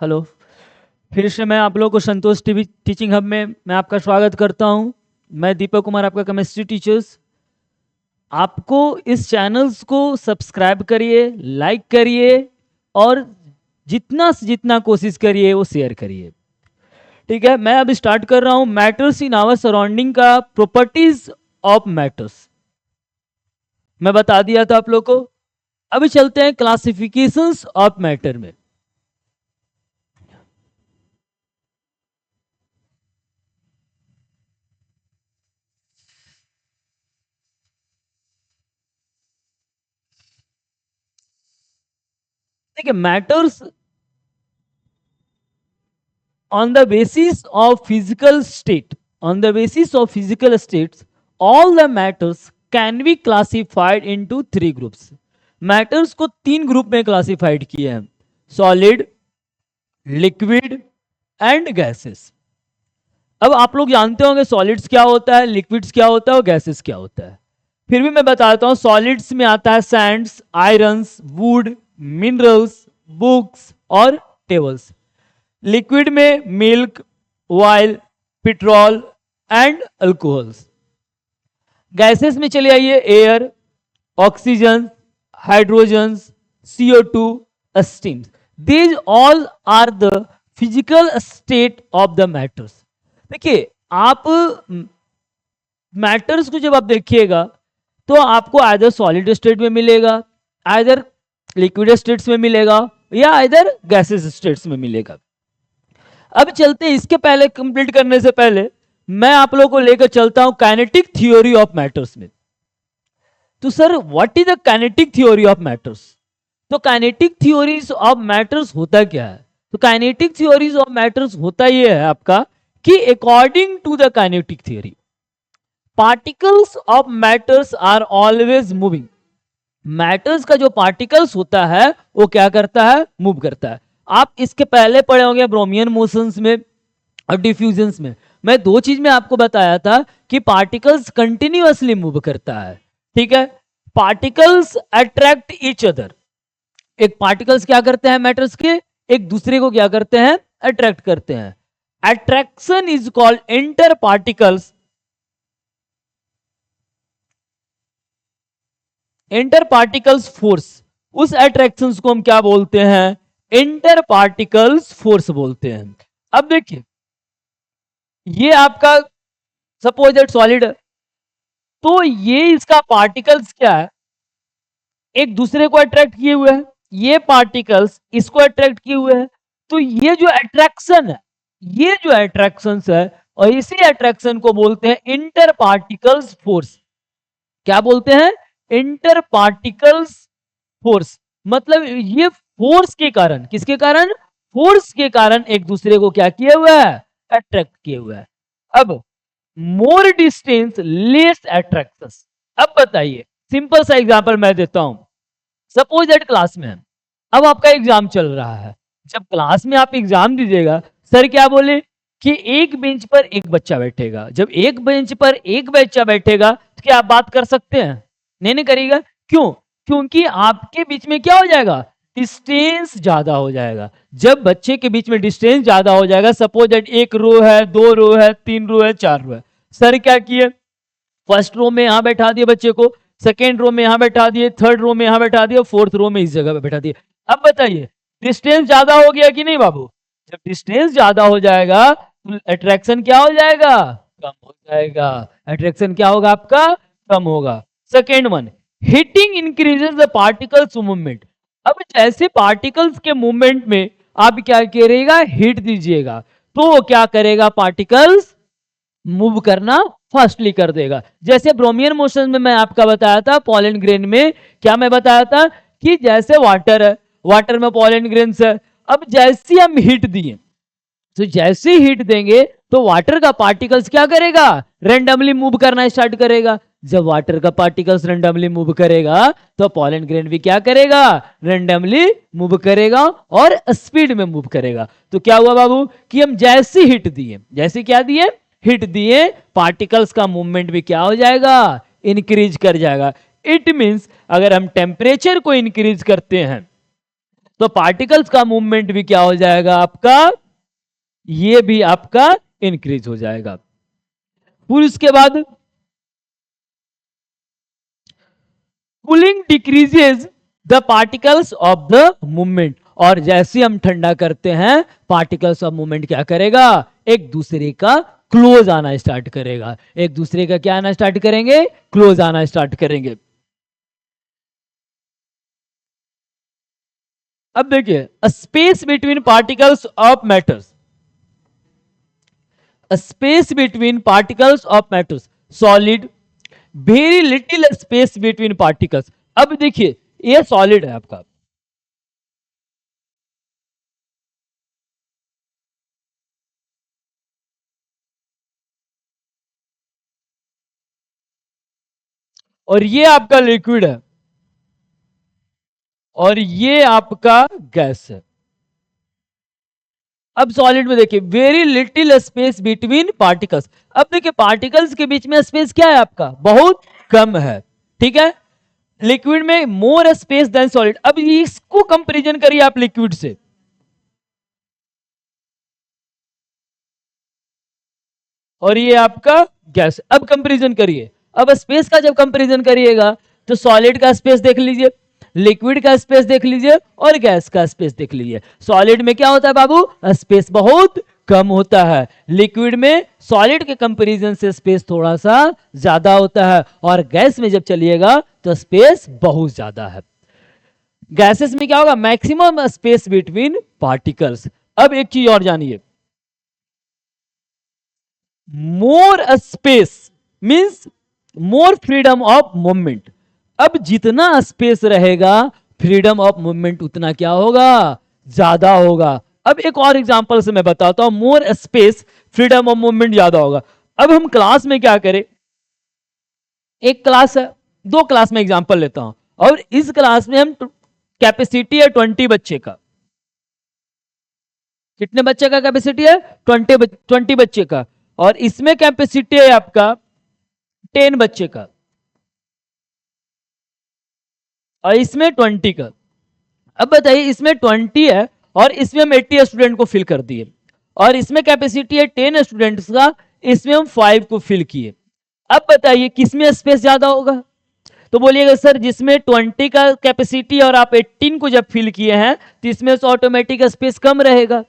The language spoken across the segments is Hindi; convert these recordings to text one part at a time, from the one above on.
हेलो। फिर से मैं आप लोगों को संतोष टीवी टीचिंग हब में मैं आपका स्वागत करता हूं। मैं दीपक कुमार, आपका केमिस्ट्री टीचर्स। आपको इस चैनल्स को सब्सक्राइब करिए, लाइक करिए और जितना से जितना कोशिश करिए वो शेयर करिए। ठीक है, मैं अब स्टार्ट कर रहा हूं मैटर्स इन आवर सराउंडिंग का प्रॉपर्टीज ऑफ मैटर्स। मैं बता दिया था आप लोग को। अभी चलते हैं क्लासिफिकेशंस ऑफ मैटर में। देखिए, matters on the basis of physical state, on the basis of physical states, all the matters can be classified into three groups. Matters को तीन ग्रुप में क्लासिफाइड किए हैं: सॉलिड, लिक्विड एंड गैसेस। अब आप लोग जानते होंगे सॉलिड्स क्या होता है, लिक्विड्स क्या होता है और गैसेस क्या होता है। फिर भी मैं बताता हूं। सॉलिड्स में आता है sands, irons, wood, minerals, books और टेबल्स। लिक्विड में milk, oil, petrol and alcohols. Gases में चले आइए, air, oxygen, hydrogen, CO2, steams. These all are the physical state of the matters. देखिए, आप मैटर्स को जब आप देखिएगा तो आपको आइदर सॉलिड स्टेट में मिलेगा, आइदर लिक्विड स्टेट्स में मिलेगा या आइदर गैसेस स्टेट्स में मिलेगा। अब चलते हैं, इसके पहले कंप्लीट करने से पहले मैं आप लोगों को लेकर चलता हूं काइनेटिक थ्योरी ऑफ मैटर्स में। तो sir, what is the kinetic theory of matters? तो काइनेटिक थ्योरीज ऑफ मैटर्स होता क्या है? तो काइनेटिक थ्योरीज ऑफ मैटर्स होता यह है आपका कि according to the kinetic theory, particles of matters are always moving. Matters का जो पार्टिकल्स होता है वो क्या करता है? मूव करता है। आप इसके पहले पढ़े होंगे ब्रोमियन मोशंस में और डिफ्यूजन्स में। मैं दो चीज में आपको बताया था कि पार्टिकल्स कंटिन्यूअसली मूव करता है। ठीक है, पार्टिकल्स अट्रैक्ट ईच अदर। एक पार्टिकल्स क्या करते हैं मैटर्स के? एक दूसरे को क्या करते हैं? अट्रैक्ट करते हैं। Attraction is called inter particles, inter particles force. उस अट्रैक्शन को हम क्या बोलते हैं? इंटर पार्टिकल्स फोर्स बोलते हैं। अब देखिए, ये आपका सपोज दैट सॉलिड है, तो ये इसका पार्टिकल्स क्या है? एक दूसरे को अट्रैक्ट किए हुए हैं। ये पार्टिकल्स इसको अट्रैक्ट किए हुए हैं। तो ये जो अट्रैक्शन है, ये जो अट्रैक्शन है, और इसी अट्रैक्शन को बोलते हैं इंटर पार्टिकल्स फोर्स। क्या बोलते हैं? Inter particles force. मतलब ये फोर्स के कारण, किसके कारण? फोर्स के कारण एक दूसरे को क्या किए हुआ है? अट्रैक्ट किए हुआ है। अब मोर डिस्टेंस लेस अट्रैक्शन। अब बताइए, सिंपल सा एग्जांपल मैं देता हूं। सपोज दैट क्लास में, अब आपका एग्जाम चल रहा है। जब क्लास में आप एग्जाम दीजिएगा, सर क्या बोले कि एक बेंच पर एक बच्चा बैठेगा। जब एक बेंच पर एक बच्चा बैठेगा तो क्या आप बात कर सकते हैं? नहीं करिएगा। क्यों? क्योंकि आपके बीच में क्या हो जाएगा? डिस्टेंस ज्यादा हो जाएगा। जब बच्चे के बीच में डिस्टेंस ज्यादा हो जाएगा, सपोज दैट एक रो है, दो रो है, तीन रो है, चार रो है। सर क्या किए? फर्स्ट रो में यहां बैठा दिए बच्चे को, सेकेंड रो में यहां बैठा दिए, थर्ड रो में यहां बैठा दिए, फोर्थ रो में इस जगह पे बैठा दिए। अब बताइए, डिस्टेंस ज्यादा हो गया कि नहीं बाबू? जब डिस्टेंस ज्यादा हो जाएगा तो अट्रैक्शन क्या हो जाएगा? कम हो जाएगा। अट्रैक्शन क्या होगा आपका? कम होगा। Second one, heating increases the particles movement. अब जैसे पार्टिकल्स के मूवमेंट में आप क्या करिएगा? हीट दीजिएगा, तो वो क्या करेगा? पार्टिकल्स मूव करना फास्टली कर देगा। जैसे ब्रोमियन मोशन में मैं आपका बताया था, पॉलन ग्रेन में क्या मैं बताया था कि जैसे वाटर है, वाटर में पॉलन ग्रेन्स है। अब जैसे हम हीट दिए, तो जैसे हीट देंगे तो वाटर का पार्टिकल्स क्या करेगा? रेंडमली मूव करना स्टार्ट करेगा। जब वाटर का पार्टिकल्स रेंडमली मूव करेगा तो पॉलन ग्रेन भी क्या करेगा? रेंडमली मूव करेगा और स्पीड में मूव करेगा। तो क्या हुआ बाबू कि हम जैसे हीट दिए, जैसे क्या दिए? हिट दिए, पार्टिकल्स का मूवमेंट भी क्या हो जाएगा? इंक्रीज कर जाएगा। इट मींस अगर हम टेम्परेचर को इंक्रीज करते हैं तो पार्टिकल्स का मूवमेंट भी क्या हो जाएगा आपका, ये भी आपका इंक्रीज हो जाएगा। फिर उसके बाद cooling decreases the particles of the movement, और जैसे हम ठंडा करते हैं पार्टिकल्स ऑफ मूवमेंट क्या करेगा, एक दूसरे का क्लोज आना स्टार्ट करेगा, एक दूसरे का क्या आना स्टार्ट करेंगे, क्लोज आना स्टार्ट करेंगे। अब देखिए, space between particles of matters, space between particles of matters solid, very little space between particles. अब देखिए ये सॉलिड है आपका, और ये आपका लिक्विड है, और ये आपका गैस है। अब सॉलिड में देखिए very little space between particles. अब देखिए पार्टिकल्स के बीच में स्पेस क्या है आपका, बहुत कम है, ठीक है। लिक्विड में मोर स्पेस देन सॉलिड। अब इसको कंपैरिजन करिए आप लिक्विड से, और ये आपका गैस। अब कंपैरिजन करिए, अब स्पेस का जब कंपैरिजन करिएगा तो सॉलिड का स्पेस देख लीजिए, लिक्विड का स्पेस देख लीजिए, और गैस का स्पेस देख लीजिए। सॉलिड में क्या होता है बाबू, स्पेस बहुत कम होता है, लिक्विड में सॉलिड के कंपैरिजन से स्पेस थोड़ा सा ज्यादा होता है, और गैस में जब चलिएगा तो स्पेस बहुत ज्यादा है। गैसेस में क्या होगा, मैक्सिमम स्पेस बिटवीन पार्टिकल्स। अब एक चीज और जानिए, more space means more freedom of movement. अब जितना स्पेस रहेगा फ्रीडम ऑफ मूवमेंट उतना क्या होगा, ज्यादा होगा। अब एक और एग्जांपल से मैं बताता हूं, more space freedom of movement ज्यादा होगा। अब हम क्लास में क्या करें, एक क्लास है, दो क्लास में एग्जांपल लेता हूं, और इस क्लास में हम कैपेसिटी है 20 बच्चे का। कितने बच्चे का कैपेसिटी है, 20 बच्चे का, और इसमें कैपेसिटी है आपका 10 बच्चे का, और इसमें 20 का। अब बताइए इसमें 20 है और इसमें हम 80 स्टूडेंट को फिल कर दिए, और इसमें कैपेसिटी है 10 स्टूडेंट्स का, इसमें हम 5 को फिल किए। अब बताइए किसमें स्पेस ज्यादा होगा, तो बोलिएगा सर जिसमें 20 का कैपेसिटी और आप 18 को जब फिल किए हैं तो इसमें तो ऑटोमेटिक स्पेस कम रहेगा,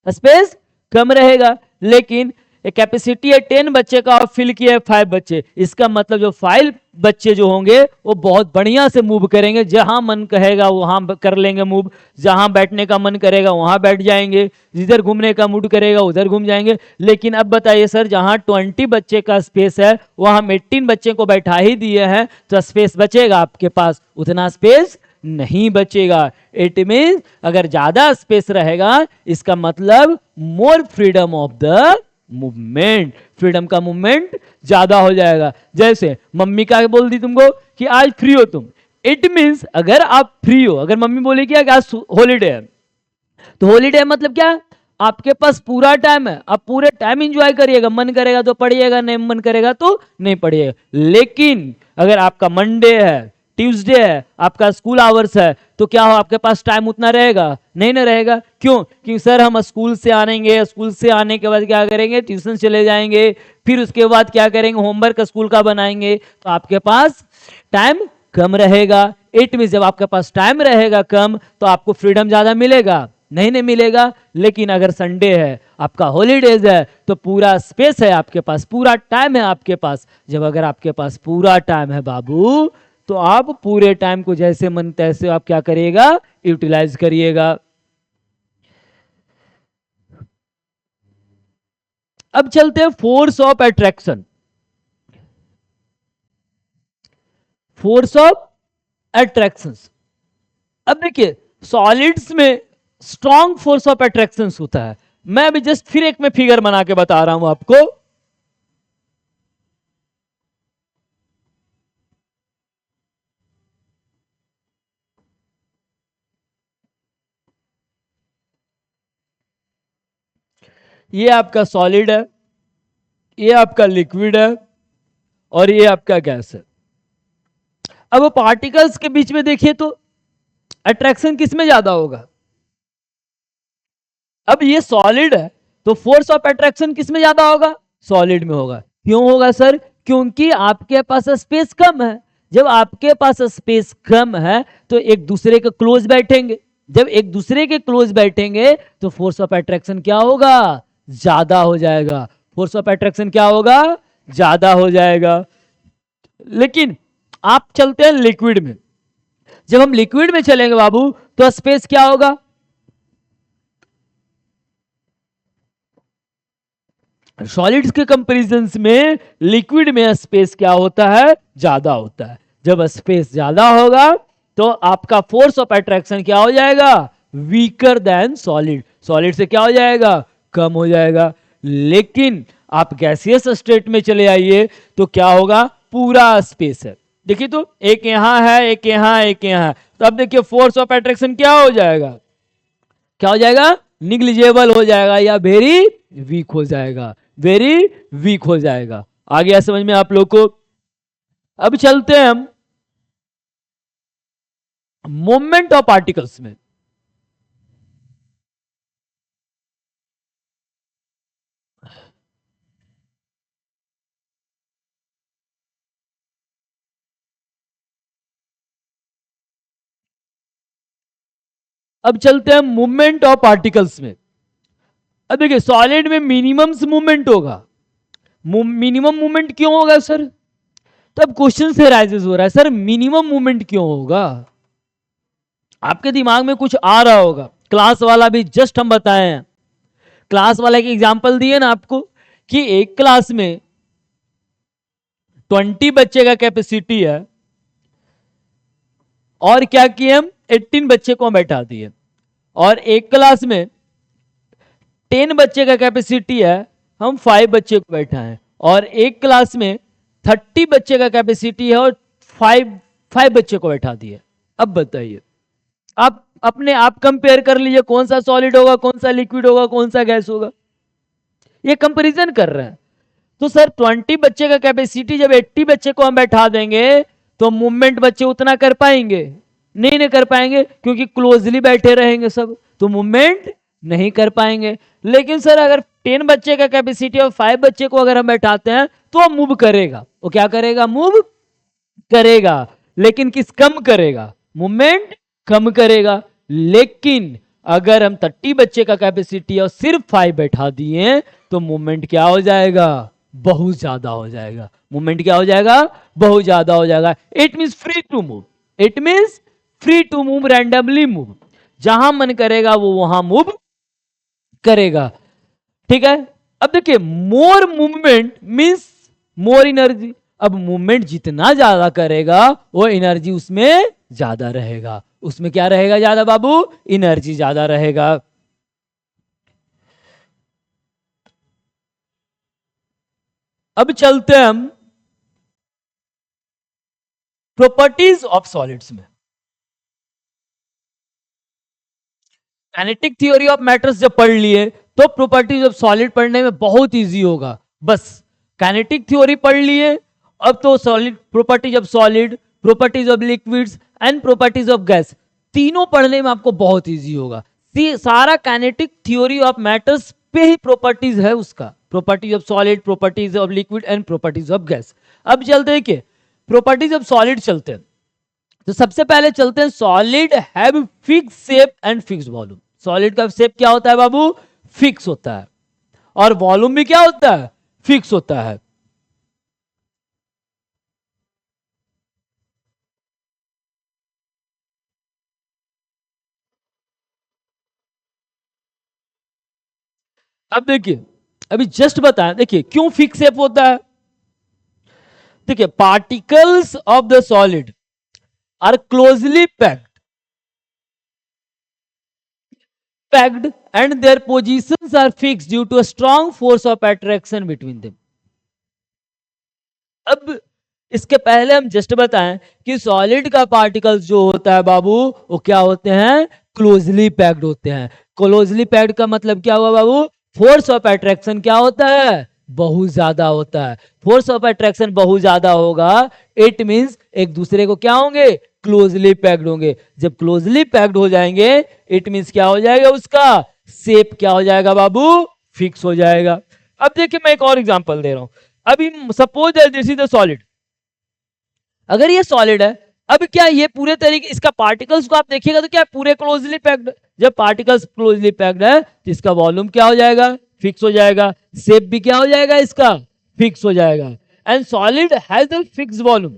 स्पेस कम रहेगा। लेकिन कैपेसिटी है 10 बच्चे का और फिल किया है 5 बच्चे, इसका मतलब जो 5 बच्चे जो होंगे वो बहुत बढ़िया से मूव करेंगे, जहां मन कहेगा वहां कर लेंगे मूव, जहां बैठने का मन करेगा वहां बैठ जाएंगे, जिधर घूमने का मूड करेगा उधर घूम जाएंगे। लेकिन अब बताइए सर जहां 20 बच्चे का स्पेस है वहां हम 18 बच्चे को बैठा ही दिए हैं, तो स्पेस बचेगा आपके पास, उतना स्पेस नहीं बचेगा। इट मीन अगर ज्यादा स्पेस रहेगा इसका मतलब more freedom of the movement, freedom का मूवमेंट ज्यादा हो जाएगा। जैसे मम्मी क्या बोल दी तुमको कि आज फ्री हो तुम, इट मीन्स अगर आप फ्री हो, अगर मम्मी बोले कि आज हॉलीडे है, तो हॉलीडे मतलब क्या, आपके पास पूरा टाइम है, आप पूरे टाइम एंजॉय करिएगा, मन करेगा तो पढ़िएगा, नहीं मन करेगा तो नहीं पढ़िएगा। लेकिन अगर आपका मंडे है, ट्यूसडे है, आपका स्कूल आवर्स है, तो क्या हो आपके पास टाइम उतना रहेगा, नहीं ना रहेगा। क्यों, क्योंकि सर हम स्कूल से आएंगे, स्कूल से आने के बाद क्या करेंगे, ट्यूशन चले जाएंगे, फिर उसके बाद क्या करेंगे, होमवर्क स्कूल का बनाएंगे, तो आपके पास टाइम कम रहेगा। इट मीन जब आपके पास टाइम रहेगा कम तो आपको फ्रीडम ज्यादा मिलेगा, नहीं मिलेगा। लेकिन अगर संडे है, आपका हॉलीडेज है, तो पूरा स्पेस है आपके पास, पूरा टाइम है आपके पास। जब अगर आपके पास पूरा टाइम है बाबू, तो आप पूरे टाइम को जैसे मन तैसे आप क्या करिएगा, यूटिलाइज करिएगा। अब चलते हैं force of attraction, force of attraction. अब देखिए सॉलिड्स में स्ट्रॉन्ग फोर्स ऑफ अट्रैक्शन होता है। मैं अभी जस्ट फिर एक में फिगर बना के बता रहा हूं आपको। ये आपका सॉलिड है, ये आपका लिक्विड है, और ये आपका गैस है। अब पार्टिकल्स के बीच में देखिए तो अट्रैक्शन किस में ज्यादा होगा? अब ये सॉलिड है तो फोर्स ऑफ अट्रैक्शन किस में ज्यादा होगा? सॉलिड में होगा। क्यों होगा सर? क्योंकि आपके पास स्पेस कम है। जब आपके पास स्पेस कम है तो एक दूसरे के क्लोज बैठेंगे। जब एक दूसरे के क्लोज बैठेंगे तो फोर्स ऑफ अट्रैक्शन क्या होगा? ज्यादा हो जाएगा। फोर्स ऑफ अट्रैक्शन क्या होगा? ज्यादा हो जाएगा। लेकिन आप चलते हैं लिक्विड में। जब हम लिक्विड में चलेंगे बाबू तो स्पेस क्या होगा? सॉलिड्स के कंपैरिजन में लिक्विड में स्पेस क्या होता है? ज्यादा होता है। जब स्पेस ज्यादा होगा तो आपका फोर्स ऑफ अट्रैक्शन क्या हो जाएगा? Weaker then solid. सॉलिड से क्या हो जाएगा? कम हो जाएगा। लेकिन आप गैसियस स्टेट में चले आइए तो क्या होगा? पूरा स्पेस है। देखिए तो एक यहां है, एक यहां, एक यहां। तो अब देखिए फोर्स ऑफ अट्रैक्शन क्या हो जाएगा? क्या हो जाएगा? निग्लिजेबल हो जाएगा या वेरी वीक हो जाएगा। वेरी वीक हो जाएगा। आ गया समझ में आप लोग को? अब चलते हैं हम मोमेंट ऑफ पार्टिकल्स में। अब चलते हैं मूवमेंट ऑफ पार्टिकल्स में। अब देखिए सॉलिड में मिनिमम मूवमेंट होगा। मिनिमम मूवमेंट क्यों होगा सर? तब क्वेश्चन से राइजेस हो रहा है सर मिनिमम मूवमेंट क्यों होगा? आपके दिमाग में कुछ आ रहा होगा। क्लास वाला भी जस्ट हम बताए हैं। क्लास वाला एक एग्जांपल दिए ना आपको कि एक क्लास में 20 बच्चे का कैपेसिटी है और क्या किए हम? 18 बच्चे को बैठा दिए। और एक क्लास में 10 बच्चे का कैपेसिटी है, हम 5 बच्चे को बैठा है। और एक क्लास में 30 बच्चे का कैपेसिटी है और 5 बच्चे को बैठा दिए। अब बताइए आप अपने आप कंपेयर कर लीजिए कौन सा सॉलिड होगा, कौन सा लिक्विड होगा, कौन सा गैस होगा। ये कंपैरिजन कर रहे हैं। तो सर 20 बच्चे का कैपेसिटी जब 80 बच्चे को हम बैठा देंगे तो मूवमेंट बच्चे उतना कर पाएंगे? नहीं कर पाएंगे क्योंकि क्लोजली बैठे रहेंगे सब, तो मूवमेंट नहीं कर पाएंगे। लेकिन सर अगर 10 बच्चे का कैपेसिटी और 5 बच्चे को अगर हम बैठाते हैं तो वो मूव करेगा। वो क्या करेगा? मूव करेगा। लेकिन किस कम करेगा? मूवमेंट कम करेगा। लेकिन अगर हम 30 बच्चे का कैपेसिटी और सिर्फ 5 बैठा दिए तो मूवमेंट क्या हो जाएगा? बहुत ज्यादा हो जाएगा। मूवमेंट क्या हो जाएगा? बहुत ज्यादा हो जाएगा। It means free to move. It means free to move, randomly move. जहां मन करेगा वो वहां मूव करेगा। ठीक है। अब देखिए मोर मूवमेंट मींस मोर एनर्जी। अब मूवमेंट जितना ज्यादा करेगा वो एनर्जी उसमें ज्यादा रहेगा। उसमें क्या रहेगा ज्यादा बाबू? एनर्जी ज्यादा रहेगा। अब चलते हैं हम प्रॉपर्टीज ऑफ सॉलिड्स में। काइनेटिक थ्योरी ऑफ मैटर्स जब पढ़ लिए तो प्रॉपर्टीज ऑफ सॉलिड पढ़ने में बहुत इजी होगा। बस काइनेटिक थ्योरी पढ़ लिए, अब तो solid properties of solid, properties of liquids and properties of gas, तीनों पढ़ने में आपको बहुत इजी होगा। सारा काइनेटिक थ्योरी ऑफ मैटर्स पे ही प्रॉपर्टीज है उसका। Properties of solid, properties of liquid and properties of gas. अब चलते हैं कि प्रॉपर्टीज ऑफ सॉलिड चलते हैं। तो सबसे पहले चलते हैं solid have fix shape and fix volume. Solid का शेप क्या होता है बाबू? फिक्स होता है। और वॉल्यूम भी क्या होता है? फिक्स होता है। अब देखिए अभी जस्ट बताया, देखिए क्यों फिक्स शेप होता है। देखिए particles of the solid are closely packed and their positions are fixed due to a strong force of attraction between them. अब इसके पहले हम जस्ट बताएं कि सॉलिड का पार्टिकल्स जो होता है बाबू वो क्या होते हैं? क्लोजली पैक्ड होते हैं। क्लोजली पैक्ड का मतलब क्या हुआ बाबू? फोर्स ऑफ अट्रैक्शन क्या होता है? बहुत ज्यादा होता है। फोर्स ऑफ अट्रैक्शन बहुत ज्यादा होगा, इट मींस एक दूसरे को क्या होंगे? क्लोजली पैक्ड होंगे। जब क्लोजली पैक्ड हो जाएंगे इट मींस क्या हो जाएगा, उसका शेप क्या हो जाएगा बाबू, फिक्स हो जाएगा। अब देखिए मैं एक और एग्जांपल दे रहा हूं। अभी suppose this is the solid, अगर ये सॉलिड है, अब क्या ये पूरे तरीके इसका पार्टिकल्स को आप देखिएगा तो क्या पूरे क्लोजली पैक्ड। जब पार्टिकल्स क्लोजली पैक्ड है तो इसका वॉल्यूम क्या हो जाएगा, फिक्स हो जाएगा, शेप भी क्या हो जाएगा, इसका फिक्स हो जाएगा। And solid has a fix volume,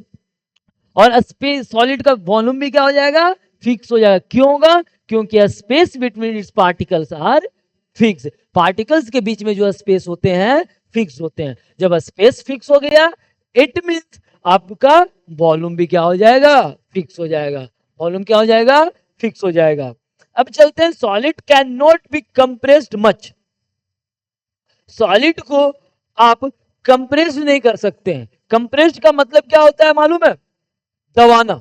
और स्पेस सॉलिड का वॉल्यूम भी क्या हो जाएगा, फिक्स हो जाएगा। क्यों होगा, क्योंकि space between its particles are fix. Particles के बीच में जो स्पेस होते हैं फिक्स होते हैं। जब स्पेस फिक्स हो गया इट मींस आपका वॉल्यूम भी क्या हो जाएगा, फिक्स हो जाएगा। वॉल्यूम क्या हो जाएगा, फिक्स हो जाएगा। अब चलते हैं, solid can not be compressed much. Solid को आप कंप्रेस नहीं कर सकते हैं। कंप्रेस्ड का मतलब क्या होता है मालूम है, दबाना।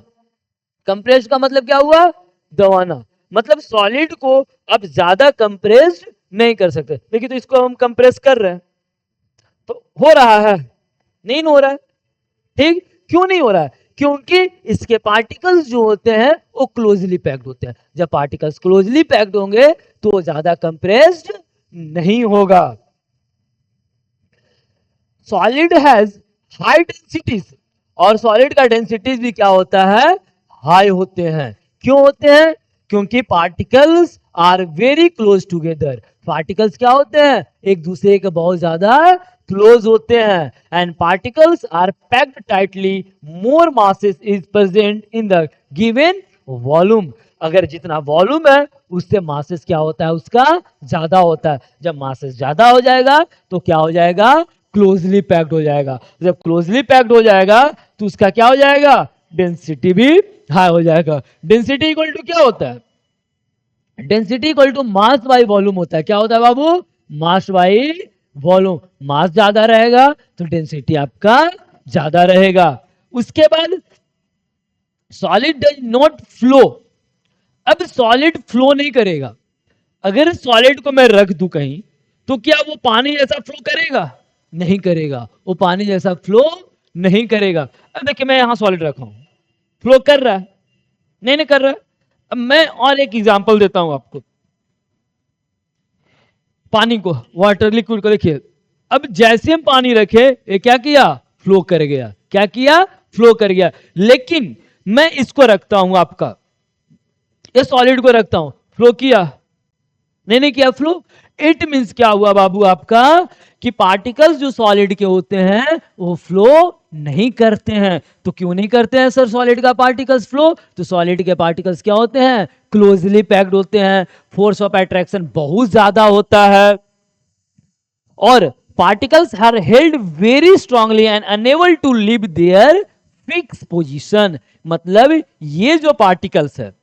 कंप्रेस्ड का मतलब क्या हुआ, दबाना। मतलब सॉलिड को आप ज्यादा कंप्रेस्ड नहीं कर सकते। देखिए तो इसको हम कंप्रेस कर रहे हैं तो हो रहा है, नहीं हो रहा है, ठीक। क्यों नहीं हो रहा है, क्योंकि इसके पार्टिकल्स जो होते हैं वो क्लोजली पैक्ड होते हैं। जब पार्टिकल्स क्लोजली पैक्ड होंगे तो वो ज्यादा कंप्रेस्ड नहीं होगा। सॉलिड हैज हाई डेंसिटीज, और सॉलिड का डेंसिटीज भी क्या होता है, हाई होते हैं। क्यों होते हैं, क्योंकि particles are very close together. Particles क्या होते हैं, एक दूसरे के बहुत ज्यादा क्लोज होते हैं। And particles are packed tightly, more masses is present in the given volume. अगर जितना वॉल्यूम है उससे मासेस क्या होता है, उसका ज्यादा होता है। जब मासेस ज्यादा हो जाएगा तो क्या हो जाएगा, क्लोजली पैक्ड हो जाएगा। जब क्लोजली पैक्ड हो जाएगा तो उसका क्या हो जाएगा, डेंसिटी भी हाई हो जाएगा। डेंसिटी इक्वल टू क्या होता है, density equal to mass by volume होता है। क्या होता है बाबू, मास बाई वॉल्यूम। मास ज्यादा रहेगा तो डेंसिटी आपका ज्यादा रहेगा। उसके बाद सॉलिड डज नॉट फ्लो। अब सॉलिड फ्लो नहीं करेगा। अगर सॉलिड को मैं रख दूं कहीं तो क्या वो पानी जैसा फ्लो करेगा, नहीं करेगा। वो पानी जैसा फ्लो नहीं करेगा। अब देखिए मैं यहां सॉलिड रखा हूं, फ्लो कर रहा है, नहीं कर रहा है। अब मैं और एक एग्जांपल देता हूं आपको, पानी को, वाटर लिक्विड को। देखिए अब जैसे हम पानी रखे ये क्या किया, फ्लो कर गया। क्या किया, फ्लो कर गया। लेकिन मैं इसको रखता हूं, आपका ये सॉलिड को रखता हूं, फ्लो किया, नहीं किया फ्लो। इट मींस क्या हुआ बाबू आपका, कि पार्टिकल्स जो सॉलिड के होते हैं वो फ्लो नहीं करते हैं। तो क्यों नहीं करते हैं सर सॉलिड का पार्टिकल्स फ्लो, तो सॉलिड के पार्टिकल्स क्या होते हैं, क्लोजली पैक्ड होते हैं। फोर्स ऑफ अट्रैक्शन बहुत ज्यादा होता है, और particles are held very strongly and unable to leave their fix position. मतलब ये जो पार्टिकल्स है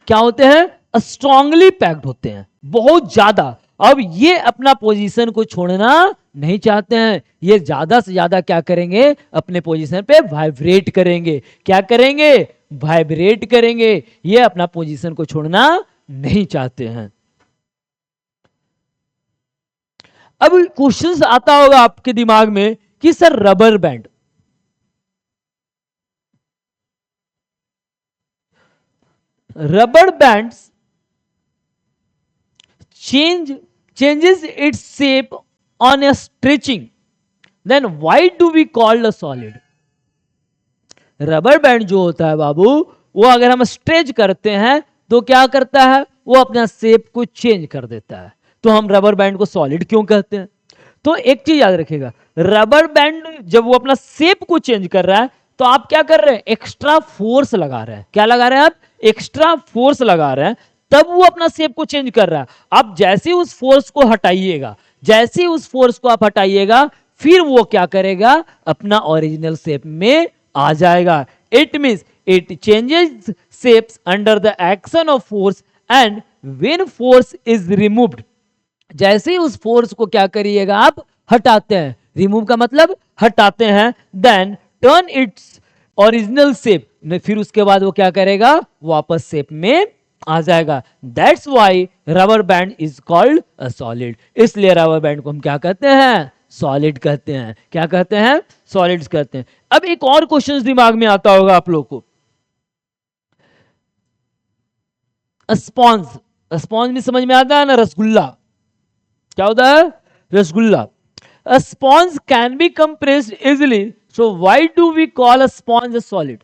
क्या होते हैं, स्ट्रांगली पैक्ड होते हैं, बहुत ज्यादा। अब ये अपना पोजीशन को छोड़ना नहीं चाहते हैं। ये ज्यादा से ज्यादा क्या करेंगे, अपने पोजीशन पे वाइब्रेट करेंगे। क्या करेंगे, वाइब्रेट करेंगे। ये अपना पोजीशन को छोड़ना नहीं चाहते हैं। अब क्वेश्चंस आता होगा आपके दिमाग में कि sir rubber band, rubber bands changes its shape on a stretching, then why do we call a solid? Rubber band जो होता है बाबू, वो अगर हम स्ट्रेच करते हैं तो क्या करता है, वो अपना शेप को चेंज कर देता है। तो हम रबर बैंड को सॉलिड क्यों कहते हैं। तो एक चीज याद रखिएगा, रबर बैंड जब वो अपना शेप को चेंज कर रहा है तो आप क्या कर रहे हैं, एक्स्ट्रा फोर्स लगा रहे हैं। क्या लगा रहे हैं आप, एक्स्ट्रा फोर्स लगा रहे हैं, तब वो अपना शेप को चेंज कर रहा है। आप जैसे उस फोर्स को हटाइएगा, जैसे उस फोर्स को आप हटाइएगा, फिर वो क्या करेगा, अपना ओरिजिनल शेप में आ जाएगा। It means it changes shapes under the action of force and when force is removed. जैसे ही उस फोर्स को क्या करिएगा, आप हटाते हैं, रिमूव का मतलब हटाते हैं, then turn its original shape, फिर उसके बाद वो क्या करेगा, वापस शेप में आ जाएगा। That's why rubber band is called a solid. इसलिए रबर बैंड को हम क्या कहते हैं, सॉलिड कहते हैं। क्या कहते हैं? सॉलिड्स कहते हैं। अब एक और क्वेश्चन दिमाग में आता होगा आप लोग को, स्पॉन्ज। स्पॉन्ज में समझ में आता है ना, रसगुल्ला। क्या होता है? Rasgulla. A sponge can be compressed easily, so why do we call a sponge a solid?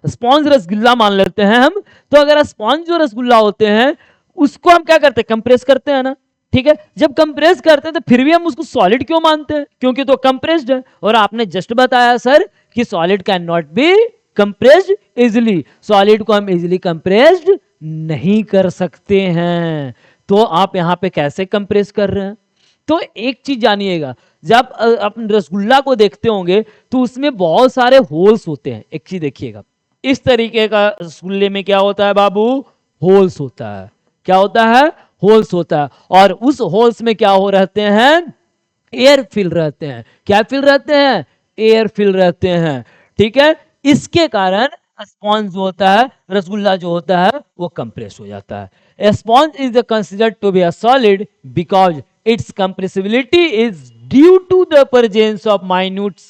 Sponge rasgulla मान लेते हैं हम, तो अगर स्पॉन्ज जो रसगुल्ला होते हैं उसको हम क्या करते हैं? कंप्रेस करते हैं ना, ठीक है। जब कंप्रेस करते हैं तो फिर भी हम उसको सॉलिड क्यों मानते हैं? क्योंकि तो कंप्रेस्ड है। और आपने जस्ट बताया सर कि solid can not be compressed easily, solid को हम इजिली कंप्रेस्ड नहीं कर सकते हैं। तो आप यहां पे कैसे कंप्रेस कर रहे हैं? तो एक चीज जानिएगा, जब आप रसगुल्ला को देखते होंगे तो उसमें बहुत सारे होल्स होते हैं। एक चीज देखिएगा, इस तरीके का रसगुल्ले में क्या होता है बाबू? होल्स होता है। क्या होता है? होल्स होता है। और उस होल्स में क्या हो रहते हैं? एयर फिल रहते हैं। क्या फिल रहते हैं? एयर फिल रहते हैं, ठीक है। इसके कारण स्पॉन्ज जो होता है, रसगुल्ला जो होता है, वो कंप्रेस हो जाता है। A sponge is considered to be a solid because its compressibility is due to the presence of minute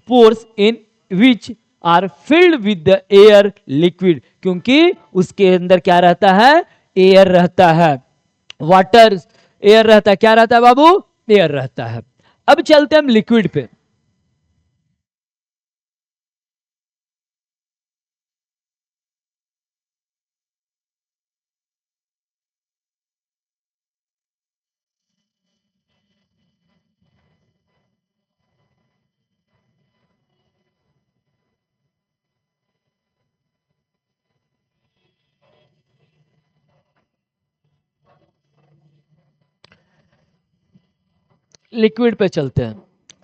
pores in which are filled with the air liquid, क्योंकि उसके अंदर क्या रहता है? एयर रहता है, वाटर, एयर रहता है। क्या रहता है बाबू? एयर रहता है। अब चलते हैं हम लिक्विड पे। लिक्विड पे चलते हैं।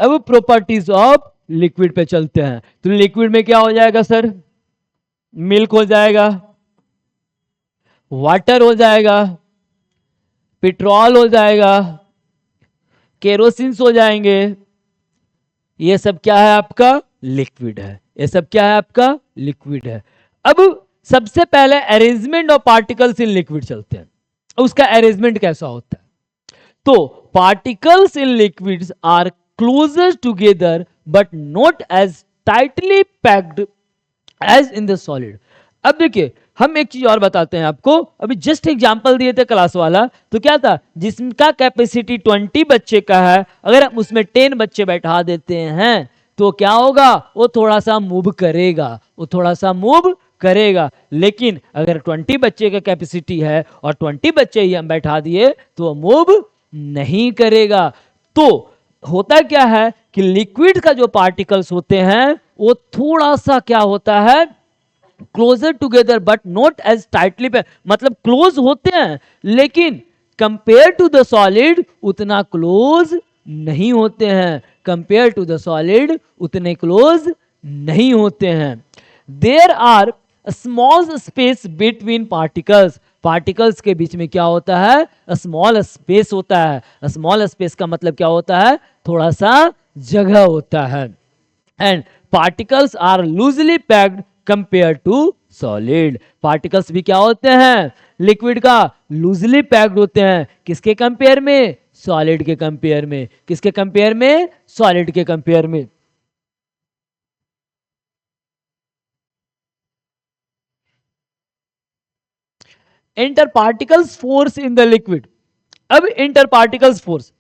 अब प्रॉपर्टीज ऑफ लिक्विड पे चलते हैं। तो लिक्विड में क्या हो जाएगा सर? मिल्क हो जाएगा, वाटर हो जाएगा, पेट्रोल हो जाएगा, केरोसिन हो जाएंगे। ये सब क्या है? आपका लिक्विड है। ये सब क्या है? आपका लिक्विड है। अब सबसे पहले arrangement of particles in liquid चलते हैं। उसका अरेंजमेंट कैसा होता है? तो particles in liquids are closer together but not as tightly packed as in the solid. अब देखिए, हम एक चीज और बताते हैं आपको। अभी जस्ट एग्जांपल दिए थे क्लास वाला, तो क्या था? जिसका कैपेसिटी 20 बच्चे का है, अगर हम उसमें 10 बच्चे बैठा देते हैं तो क्या होगा? वो थोड़ा सा मूव करेगा, वो थोड़ा सा मूव करेगा। लेकिन अगर 20 बच्चे का कैपेसिटी है और 20 बच्चे ही हम बैठा दिए तो वो मूव नहीं करेगा। तो होता क्या है कि लिक्विड का जो पार्टिकल्स होते हैं वो थोड़ा सा क्या होता है? Closer together but not as tightly, मतलब क्लोज होते हैं लेकिन कंपेयर टू द सॉलिड उतना क्लोज नहीं होते हैं। कंपेयर टू द सॉलिड उतने क्लोज नहीं होते हैं। There are small space between particles. Particles के बीच में क्या होता है? स्मॉल स्पेस होता है। स्मॉल स्पेस का मतलब क्या होता है? थोड़ा सा जगह होता है। And particles are loosely packed compare to solid. Particles भी क्या होते हैं? लिक्विड का लूजली पैक्ड होते हैं। किसके कंपेयर में? सॉलिड के कंपेयर में। किसके कंपेयर में? सॉलिड के कंपेयर में। Inter particles force in the liquid. अब inter particles force,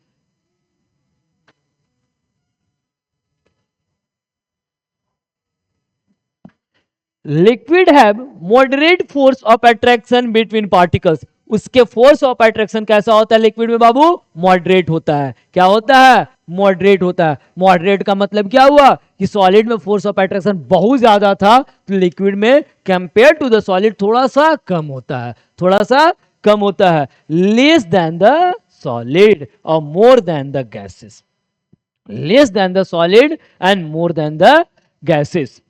liquid have moderate force of attraction between particles. उसके फोर्स ऑफ अट्रैक्शन कैसा होता है लिक्विड में बाबू? मॉडरेट होता है। क्या होता है? मॉडरेट होता है। मॉडरेट का मतलब क्या हुआ कि सॉलिड में फोर्स ऑफ अट्रैक्शन बहुत ज्यादा था, तो लिक्विड में कंपेयर टू द सॉलिड थोड़ा सा कम होता है। थोड़ा सा कम होता है। लेस देन द सॉलिड और more than the gases. Less than the solid and more than the gases.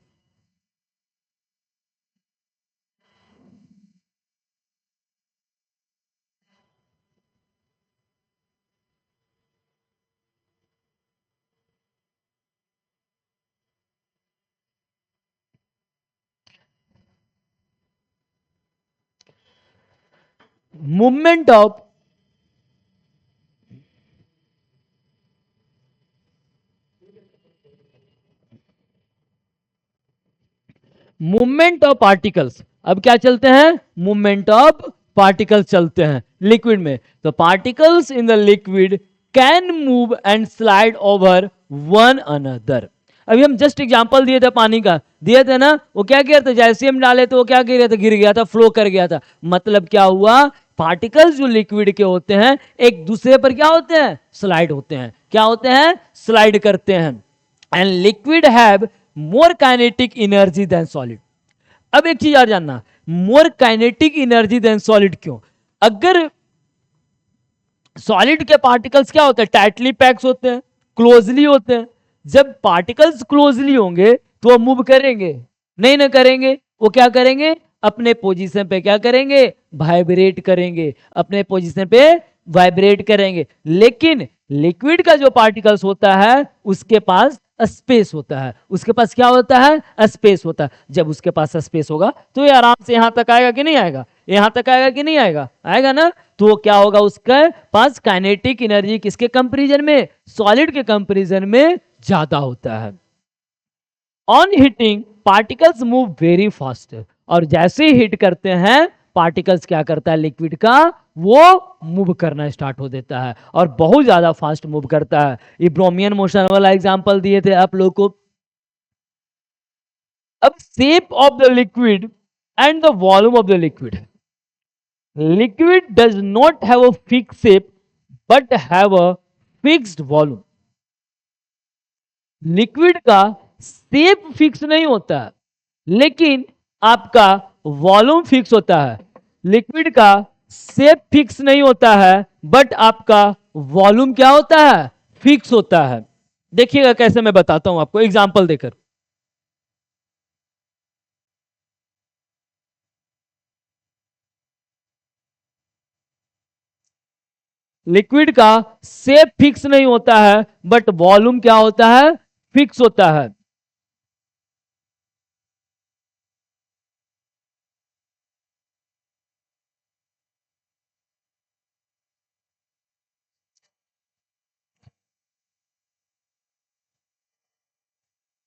Movement of movement of particles, अब क्या चलते हैं, मूवमेंट ऑफ पार्टिकल्स चलते हैं लिक्विड में। तो particles in the liquid can move and slide over one another. अभी हम जस्ट एग्जांपल दिए थे, पानी का दिए थे ना, वो क्या किया था, जैसे हम डाले तो वो क्या गिर गया था, फ्लो कर गया था। मतलब क्या हुआ, पार्टिकल्स जो लिक्विड के होते हैं एक दूसरे पर क्या होते हैं, स्लाइड होते हैं। क्या होते हैं, स्लाइड करते हैं। And liquid have more kinetic energy than solid. अब एक चीज और जानना, more kinetic energy than solid क्यों? अगर सॉलिड के पार्टिकल्स क्या होते हैं, टाइटली पैक्स होते हैं, क्लोजली होते हैं। जब पार्टिकल्स क्लोजली होंगे तो वो मूव करेंगे नहीं, ना करेंगे, वो क्या करेंगे, अपने पोजीशन पे क्या करेंगे, वाइब्रेट करेंगे, अपने पोजीशन पे वाइब्रेट करेंगे। लेकिन लिक्विड का जो पार्टिकल्स होता है उसके पास स्पेस होता है, उसके पास क्या होता है, स्पेस होता है। जब उसके पास स्पेस होगा तो ये आराम से यहां तक आएगा कि नहीं आएगा, यहां तक आएगा कि नहीं आएगा, आएगा ना। तो क्या होगा, उसके पास काइनेटिक एनर्जी किसके कंपैरिजन में, सॉलिड के कंपैरिजन में ज्यादा होता है। On heating particles move very fast, और जैसे ही हीट करते हैं पार्टिकल्स क्या करता है, लिक्विड का वो मूव करना स्टार्ट हो देता है और बहुत ज्यादा फास्ट मूव करता है। ये ब्रोमियन मोशन वाला एग्जांपल दिए थे आप लोग को। अब shape of the liquid and the volume of the liquid, liquid does not have a fix shape but have a fixed volume. Liquid का शेप फिक्स नहीं होता है लेकिन आपका वॉल्यूम फिक्स होता है। लिक्विड का शेप फिक्स नहीं होता है बट आपका वॉल्यूम क्या होता है, फिक्स होता है। देखिएगा कैसे, मैं बताता हूं आपको एग्जांपल देकर। लिक्विड का शेप फिक्स नहीं होता है बट वॉल्यूम क्या होता है, फिक्स होता है।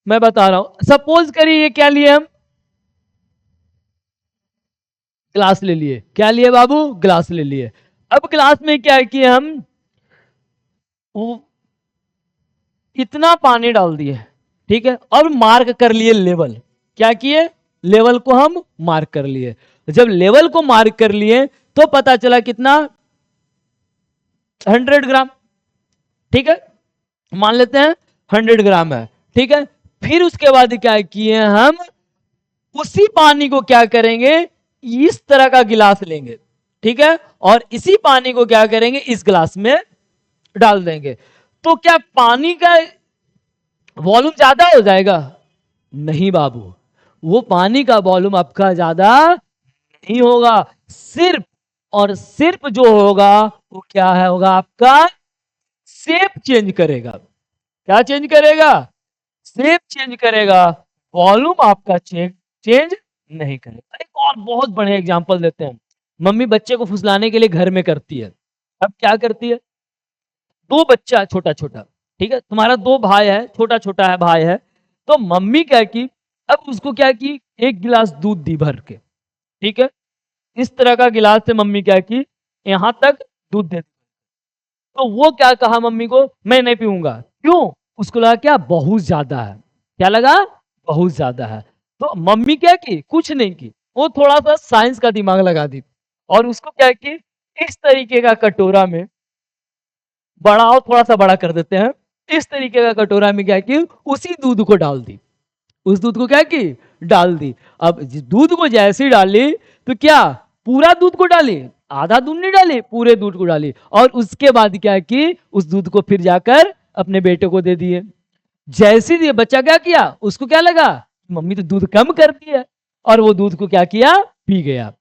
मैं बता रहा हूं, सपोज करिए ये क्या लिए हम, ग्लास ले लिए। क्या लिए बाबू, ग्लास ले लिए। अब ग्लास में क्या किए हम, वो इतना पानी डाल दिए, ठीक है, और मार्क कर लिए लेवल। क्या किए, लेवल को हम मार्क कर लिए। जब लेवल को मार्क कर लिए तो पता चला कितना, 100 ग्राम, ठीक है, मान लेते हैं 100 ग्राम है, ठीक है। फिर उसके बाद क्या किए हम, उसी पानी को क्या करेंगे, इस तरह का गिलास लेंगे, ठीक है, और इसी पानी को क्या करेंगे, इस गिलास में डाल देंगे। तो क्या पानी का वॉल्यूम ज्यादा हो जाएगा, नहीं बाबू, वो पानी का वॉल्यूम आपका ज्यादा नहीं होगा। सिर्फ और सिर्फ जो होगा वो क्या है, होगा आपका शेप चेंज करेगा। क्या चेंज करेगा, शेप चेंज करेगा, वॉल्यूम आपका चेंज नहीं करेगा। एक और बहुत बढ़िया एग्जांपल देते हैं। मम्मी बच्चे को फुसलाने के लिए घर में करती है। अब क्या करती है, दो बच्चा छोटा छोटा, ठीक है, तुम्हारा दो भाई है, छोटा छोटा है भाई है, तो मम्मी क्या की, अब उसको क्या की, एक गिलास दूध दी भर के, ठीक है, इस तरह का गिलास से मम्मी क्या की, यहां तक दूध दे। तो वो क्या कहा मम्मी को, मैं नहीं पीऊंगा, क्यों, उसको लगा क्या, बहुत ज्यादा है। क्या लगा, बहुत ज्यादा है। तो मम्मी क्या की, कुछ नहीं की, वो थोड़ा सा साइंस का दिमाग लगा दी और उसको क्या की, इस तरीके का कटोरा में, बड़ा और थोड़ा सा बड़ा कर देते हैं, इस तरीके का कटोरा में क्या की, उसी दूध को डाल दी। उस दूध को क्या की, डाल दी। अब दूध को जैसे ही डाली तो क्या, पूरा दूध को डाली, आधा दूध नहीं डाली, पूरे दूध को डाली, और उसके बाद क्या की, उस दूध को फिर जाकर अपने बेटे को दे दिए। जैसे ही बच्चा क्या किया, उसको क्या लगा, मम्मी तो दूध कम कर दी है, और वो दूध को क्या किया, पी गया।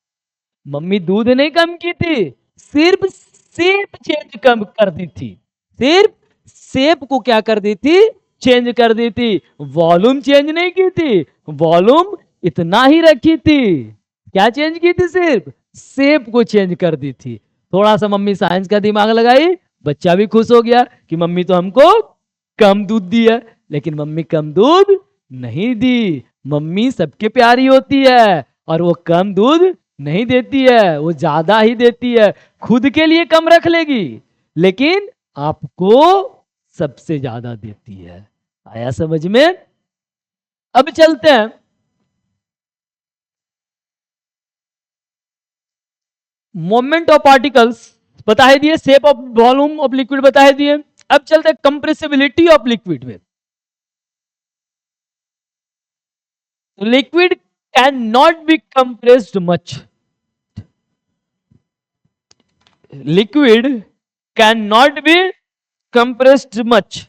मम्मी दूध नहीं कम की थी, सिर्फ शेप चेंज कम कर दी थी, सिर्फ शेप को क्या कर दी थी, चेंज कर दी थी, वॉल्यूम चेंज नहीं की थी, वॉल्यूम इतना ही रखी थी। क्या चेंज की थी, सिर्फ शेप को चेंज कर दी थी। थोड़ा सा मम्मी साइंस का दिमाग लगाई, बच्चा भी खुश हो गया कि मम्मी तो हमको कम दूध दी है, लेकिन मम्मी कम दूध नहीं दी, मम्मी सबके प्यारी होती है और वो कम दूध नहीं देती है, वो ज्यादा ही देती है। खुद के लिए कम रख लेगी लेकिन आपको सबसे ज्यादा देती है। आया समझ में? अब चलते हैं, मोमेंट ऑफ पार्टिकल्स बता ही दिए, shape of volume of liquid बता ही दिए। अब चलते हैं कंप्रेसिबिलिटी ऑफ लिक्विड में। Liquid can not be compressed much, liquid can not be compressed much.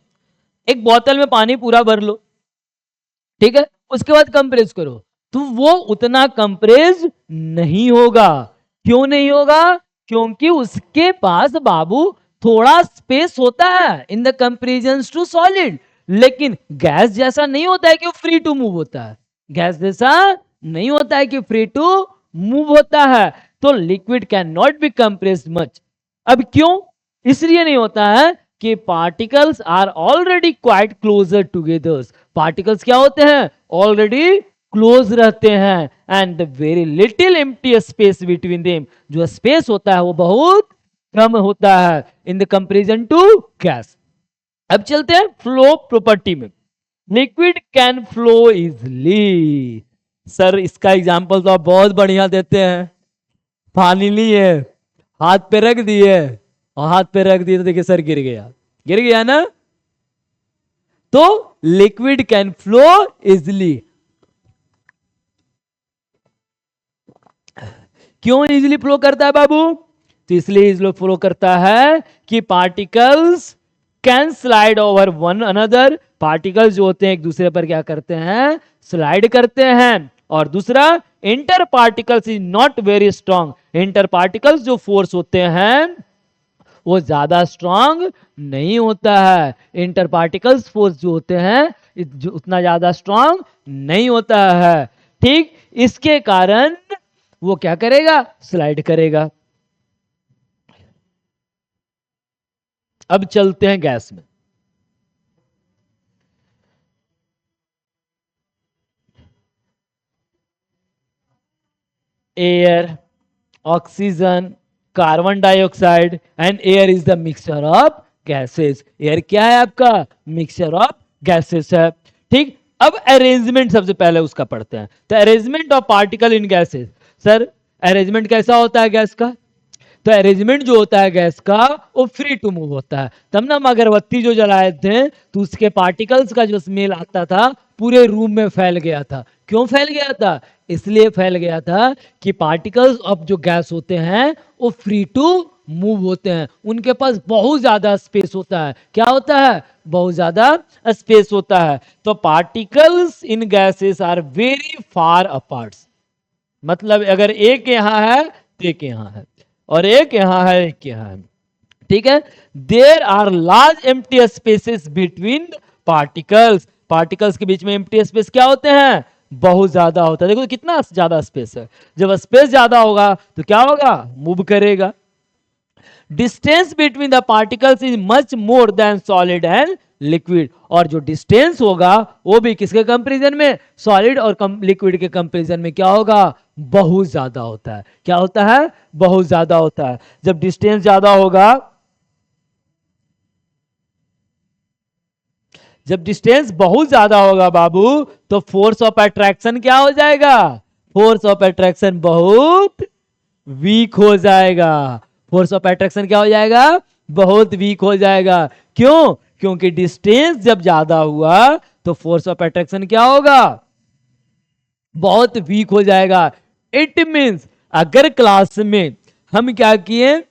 एक बोतल में पानी पूरा भर लो, ठीक है, उसके बाद कंप्रेस करो तो वो उतना कंप्रेस नहीं होगा। क्यों नहीं होगा? क्योंकि उसके पास बाबू थोड़ा स्पेस होता है in the comparison to solid, लेकिन गैस जैसा नहीं होता है कि वो फ्री टू मूव होता है। गैस जैसा नहीं होता है कि फ्री टू मूव होता है। तो liquid can not be compressed much. अब क्यों इसलिए नहीं होता है कि particles are already quite closer together. Particles क्या होते हैं? ऑलरेडी क्लोज रहते हैं and the very little empty space between them, जो स्पेस होता है वो बहुत कम होता है in the comparison to gas. अब चलते हैं फ्लो प्रॉपर्टी में। Liquid can flow easily. Sir इसका एग्जांपल तो आप बहुत बढ़िया देते हैं। पानी लिए, हाथ पे रख दिए और हाथ पे रख दिए तो देखिए सर गिर गया, गिर गया ना। तो लिक्विड कैन फ्लो इजली। क्यों इजीली फ्लो करता है बाबू? तो इसलिए इजीली फ्लो करता है कि particles can slide over one another. Particles जो होते हैं एक दूसरे पर क्या करते हैं? स्लाइड करते हैं। और दूसरा, inter particles is not very strong. Inter particles जो फोर्स होते हैं वो ज्यादा स्ट्रांग नहीं होता है। इंटर पार्टिकल्स फोर्स जो होते हैं उतना ज्यादा स्ट्रांग नहीं होता है। ठीक, इसके कारण वो क्या करेगा? स्लाइड करेगा। अब चलते हैं गैस में। Air, oxygen, carbon dioxide and air is the mixture of gases. Air क्या है आपका? मिक्सचर ऑफ गैसेस है। ठीक, अब अरेंजमेंट सबसे पहले उसका पढ़ते हैं। तो arrangement of particle in gases. Sir arrangement कैसा होता है गैस का? तो अरेंजमेंट जो होता है गैस का वो फ्री टू मूव होता है। तब ना हम अगरबत्ती जो जलाए थे तो उसके पार्टिकल्स का जो स्मेल आता था पूरे रूम में फैल गया था। क्यों फैल गया था? इसलिए फैल गया था कि पार्टिकल्स ऑफ जो गैस होते हैं वो फ्री टू मूव होते हैं, उनके पास बहुत ज्यादा स्पेस होता है। क्या होता है? बहुत ज्यादा स्पेस होता है। तो particles in gases are very far apart. मतलब अगर एक यहां है तो एक यहां है, और एक यहां है एक यहां है। ठीक है, there are large empty spaces between particles. Particles के बीच में एम्प्टी स्पेस क्या होते हैं? बहुत ज्यादा होता है। देखो कितना ज्यादा स्पेस है। जब स्पेस ज्यादा होगा तो क्या होगा? मूव करेगा। Distance between the particles is much more than solid and liquid. और जो डिस्टेंस होगा वो भी किसके कंपैरिजन में? सॉलिड और लिक्विड के कंपैरिजन में क्या होगा? बहुत ज्यादा होता है। क्या होता है? बहुत ज्यादा होता है। जब डिस्टेंस ज्यादा होगा, जब डिस्टेंस बहुत ज्यादा होगा बाबू तो फोर्स ऑफ अट्रैक्शन क्या हो जाएगा? फोर्स ऑफ अट्रैक्शन बहुत वीक हो जाएगा। फोर्स ऑफ अट्रैक्शन क्या हो जाएगा? बहुत वीक हो जाएगा। क्यों? क्योंकि डिस्टेंस जब ज्यादा हुआ तो फोर्स ऑफ अट्रैक्शन क्या होगा? बहुत वीक हो जाएगा। इट मींस अगर क्लास में हम क्या किए,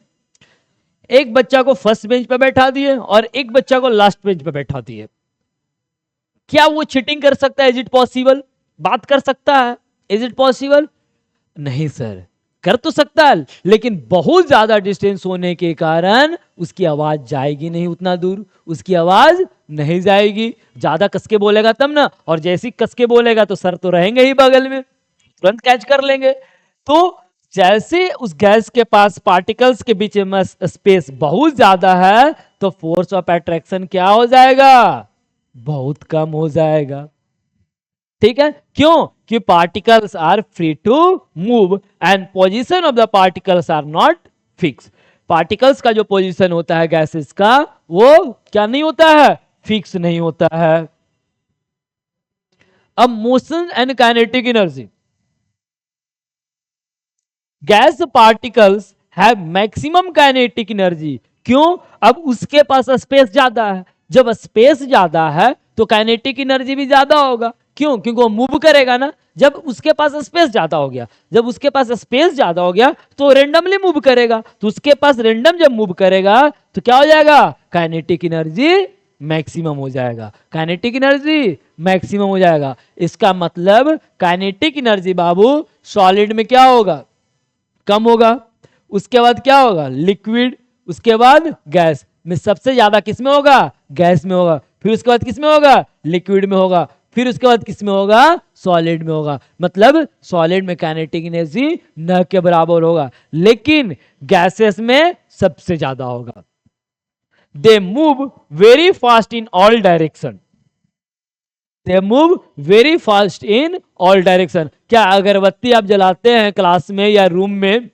एक बच्चा को फर्स्ट बेंच पे बैठा दिए और एक बच्चा को लास्ट बेंच पे बैठा दिए, क्या वो चीटिंग कर सकता है? Is it possible? बात कर सकता है? Is it possible? नहीं सर, कर तो सकता है लेकिन बहुत ज्यादा डिस्टेंस होने के कारण उसकी आवाज जाएगी नहीं उतना दूर, उसकी आवाज नहीं जाएगी। ज्यादा कसके बोलेगा तब ना, और जैसी कसके बोलेगा तो सर तो रहेंगे ही बगल में, तुरंत कैच कर लेंगे। तो जैसे उस गैस के पास पार्टिकल्स के बीच में स्पेस बहुत ज्यादा है तो फोर्स ऑफ अट्रैक्शन क्या हो जाएगा? बहुत कम हो जाएगा। ठीक है, क्यों? कि particles are free to move and position of the particles are not fix. Particles का जो पोजीशन होता है गैसेस का, वो क्या नहीं होता है? फिक्स नहीं होता है। अब motion and kinetic energy, gas particles have maximum kinetic energy. क्यों? अब उसके पास स्पेस ज्यादा है, जब स्पेस ज्यादा है तो काइनेटिक एनर्जी भी ज्यादा होगा। क्यों? क्योंकि वो मूव करेगा ना। जब उसके पास स्पेस ज्यादा हो गया, जब उसके पास स्पेस ज्यादा हो गया तो रेंडमली मूव करेगा, तो उसके पास रेंडम जब मूव करेगा तो क्या हो जाएगा? काइनेटिक एनर्जी मैक्सिमम हो जाएगा, काइनेटिक एनर्जी मैक्सिमम हो जाएगा। इसका मतलब काइनेटिक एनर्जी बाबू सॉलिड में क्या होगा? कम होगा। उसके बाद क्या होगा? लिक्विड, उसके बाद गैस में सबसे ज्यादा किस में होगा? गैस में होगा। फिर उसके बाद किस में होगा? लिक्विड में होगा। फिर उसके बाद किस में होगा? सॉलिड में होगा। मतलब सॉलिड में काइनेटिक एनर्जी न के बराबर होगा, लेकिन गैसेस में सबसे ज्यादा होगा। They move very fast in all direction, they move very fast in all direction. क्या अगरबत्ती आप जलाते हैं क्लास में या रूम में,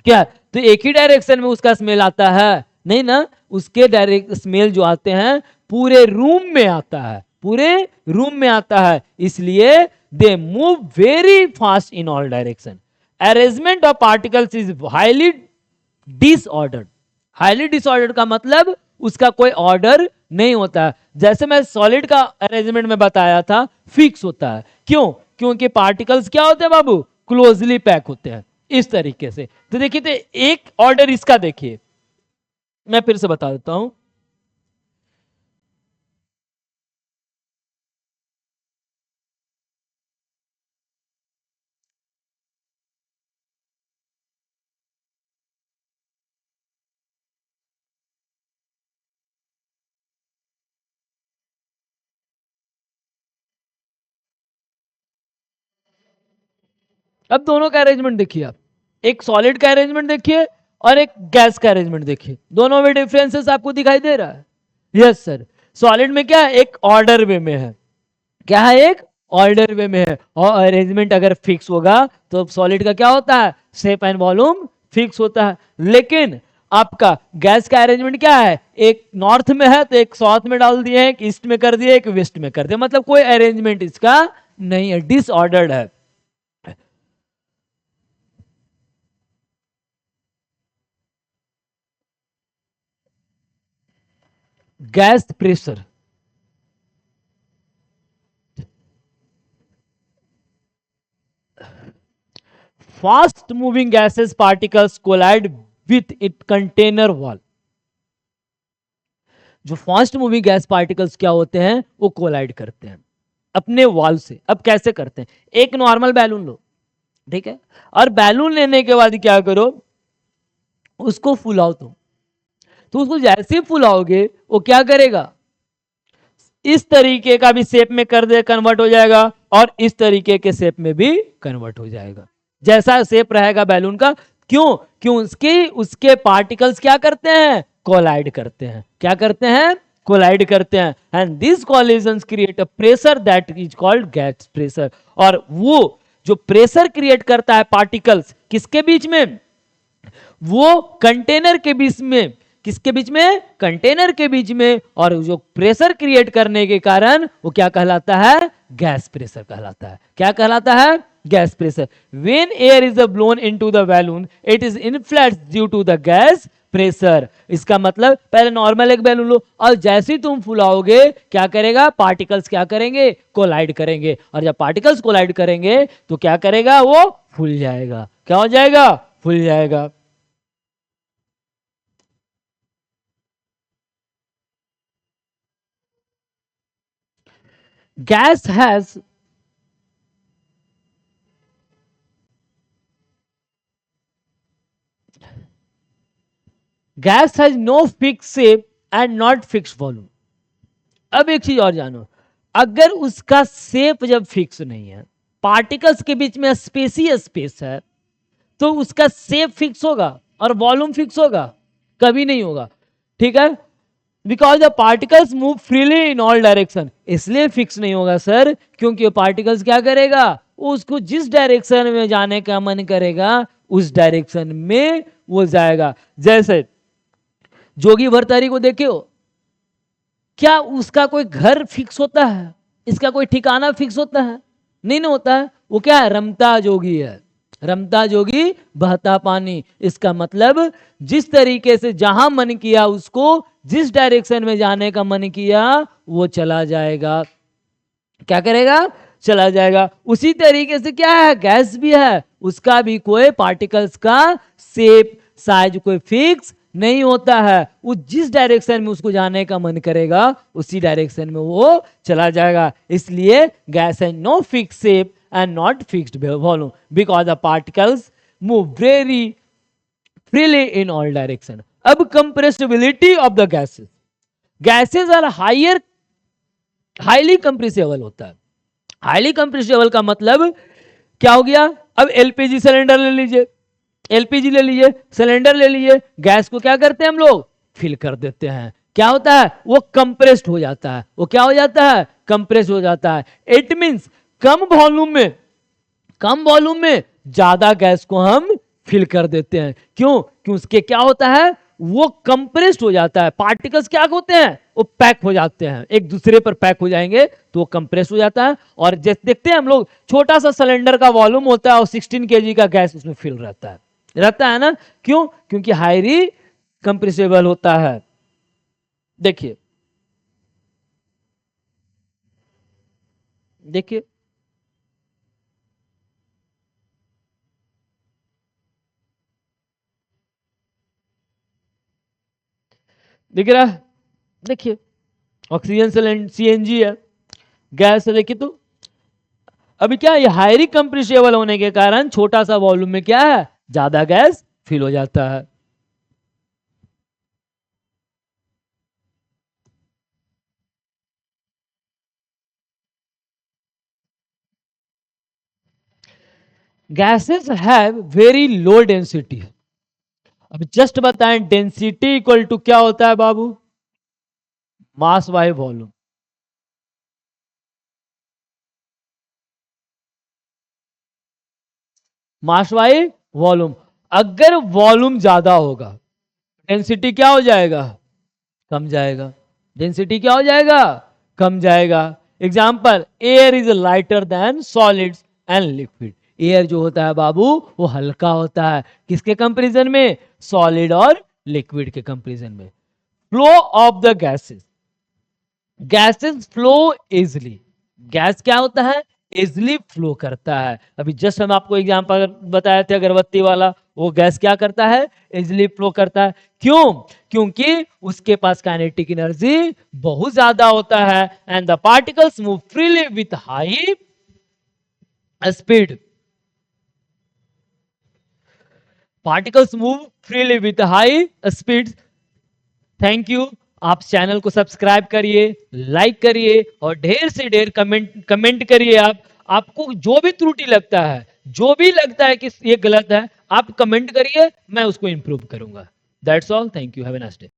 क्या तो एक ही डायरेक्शन में उसका स्मेल आता है? नहीं ना, उसके डायरेक्ट स्मेल जो आते हैं पूरे रूम में आता है, पूरे रूम में आता है। इसलिए they move very fast in all direction. Arrangement of particles is highly disordered. Highly disordered का मतलब उसका कोई ऑर्डर नहीं होता है। जैसे मैं सॉलिड का अरेंजमेंट में बताया था, फिक्स होता है। क्यों? क्योंकि पार्टिकल्स क्या होते हैं बाबू? क्लोजली पैक होते हैं इस तरीके से। तो देखिए, तो एक ऑर्डर इसका देखिए, मैं फिर से बता देता हूं। अब दोनों का अरेंजमेंट देखिए आप, एक सॉलिड का अरेंजमेंट देखिए और एक गैस का अरेंजमेंट देखिए, दोनों में डिफरेंसेस आपको दिखाई दे रहा है? Yes sir. सॉलिड में क्या है? एक ऑर्डर वे में है। क्या है? एक ऑर्डर वे में है। और अरेंजमेंट अगर फिक्स होगा तो सॉलिड का क्या होता है? शेप एंड वॉल्यूम फिक्स होता है। लेकिन आपका गैस का अरेंजमेंट क्या है? एक नॉर्थ में है तो एक साउथ में डाल दिए, एक ईस्ट में कर दिए, एक वेस्ट में कर दिए, मतलब कोई अरेंजमेंट इसका नहीं है, डिसऑर्डर्ड है। Gas pressure, fast moving gases particles collide with it container wall. जो फास्ट मूविंग गैस पार्टिकल्स क्या होते हैं? वो कोलाइड करते हैं अपने वॉल से। अब कैसे करते हैं? एक नॉर्मल बैलून लो, ठीक है, और बैलून लेने के बाद क्या करो? उसको फुलाओ। तो उसको जैसे ही फुलाओगे वो क्या करेगा? इस तरीके का भी शेप में कर दे, कन्वर्ट हो जाएगा, और इस तरीके के शेप में भी कन्वर्ट हो जाएगा, जैसा शेप रहेगा बैलून का। क्यों? क्यों? उसके उसके पार्टिकल्स क्या करते हैं? कोलाइड करते हैं। क्या करते हैं? कोलाइड करते हैं। And this collisions create a pressure that is called gas pressure. और वो जो प्रेशर क्रिएट करता है पार्टिकल्स किसके बीच में? वो कंटेनर के बीच में। किसके बीच में? कंटेनर के बीच में। और जो प्रेशर क्रिएट करने के कारण वो क्या कहलाता है? गैस प्रेशर कहलाता है। क्या कहलाता है? Gas pressure. When air is blown into the balloon it is inflates due to the gas pressure. इसका मतलब पहले नॉर्मल एक बैलून लो और जैसे ही तुम फुलाओगे क्या करेगा? पार्टिकल्स क्या करेंगे? कोलाइड करेंगे। और जब पार्टिकल्स कोलाइड करेंगे तो क्या करेगा? वो फूल जाएगा। क्या हो जाएगा? फूल जाएगा। gas has gas has no fixed shape and not fixed volume। अब एक चीज और जानो, अगर उसका शेप जब फिक्स नहीं है, पार्टिकल्स के बीच में स्पेस ही स्पेस है, तो उसका शेप फिक्स होगा और वॉल्यूम फिक्स होगा? कभी नहीं होगा। ठीक है, because the particles move freely in all direction. इसलिए फिक्स नहीं होगा सर, क्योंकि पार्टिकल्स क्या करेगा, उसको जिस डायरेक्शन में जाने का मन करेगा उस डायरेक्शन में वो जाएगा। जैसे जोगी भरतारी को देखे हो, क्या उसका कोई घर फिक्स होता है, इसका कोई ठिकाना फिक्स होता है? नहीं ना होता है। वो क्या है, रमता जोगी है, रमता जोगी बहता पानी। इसका मतलब जिस तरीके से जहां मन किया उसको, जिस डायरेक्शन में जाने का मन किया वो चला जाएगा। क्या करेगा, चला जाएगा। उसी तरीके से क्या है, गैस भी है, उसका भी कोई पार्टिकल्स का शेप साइज कोई फिक्स नहीं होता है। वो जिस डायरेक्शन में उसको जाने का मन करेगा उसी डायरेक्शन में वो चला जाएगा। इसलिए gas has no fix shape and not fixed volume because the particles move very freely in all direction. अब compressibility of the gases, gases are higher, highly compressible होता है। हाईली कंप्रेसिबल का मतलब क्या हो गया, अब एलपीजी सिलेंडर ले लीजिए, एलपीजी ले लीजिए, सिलेंडर ले लीजिए, गैस को क्या करते हैं हम लोग, फिल कर देते हैं। क्या होता है, वो कंप्रेस्ड हो जाता है। वो क्या हो जाता है, कंप्रेस हो जाता है। इट मींस कम वॉल्यूम में, कम वॉल्यूम में ज्यादा गैस को हम फिल कर देते हैं। क्यों, क्यों उसके क्या होता है, वो कंप्रेस्ड हो जाता है। पार्टिकल्स क्या होते हैं, वो पैक हो जाते हैं, एक दूसरे पर पैक हो जाएंगे तो वो कंप्रेस हो जाता है। और जैसे देखते हैं हम लोग, छोटा सा सिलेंडर का वॉल्यूम होता है और 16 kg का गैस उसमें फिल रहता है ना। क्यों, क्योंकि हाईली कंप्रेसिबल होता है। देखिए देखिए दिख रहा है, देखिए ऑक्सीजन सिलेंडर सीएनजी है, गैस है। देखिए तो अभी क्या, ये हाईली कंप्रेसिबल होने के कारण छोटा सा वॉल्यूम में क्या है, ज्यादा गैस फिल हो जाता है। Gases have very low density. अब जस्ट बताएं, डेंसिटी इक्वल टू क्या होता है बाबू, mass by volume. Mass by volume. अगर वॉल्यूम ज्यादा होगा, डेंसिटी क्या हो जाएगा, कम जाएगा। डेंसिटी क्या हो जाएगा, कम जाएगा। Example, air is lighter than solids and liquid. Air जो होता है बाबू वो हल्का होता है, किसके कंपैरिजन में, सॉलिड और लिक्विड के कंपैरिजन में। Flow of the gases, gases flow easily. Gas क्या होता है, इजली फ्लो करता है। अभी जस्ट हम आपको एग्जांपल बताए थे अगरबत्ती वाला, वो गैस क्या करता है, इजली फ्लो करता है। क्यों, क्योंकि उसके पास काइनेटिक एनर्जी बहुत ज्यादा होता है। And the particles move freely with high speed. Particles move freely with high speed. Thank you. आप चैनल को सब्सक्राइब करिए, लाइक करिए और ढेर से ढेर कमेंट करिए। आपको जो भी त्रुटि लगता है, जो भी लगता है कि ये गलत है, आप कमेंट करिए, मैं उसको इंप्रूव करूंगा। That's all, thank you, have a nice day.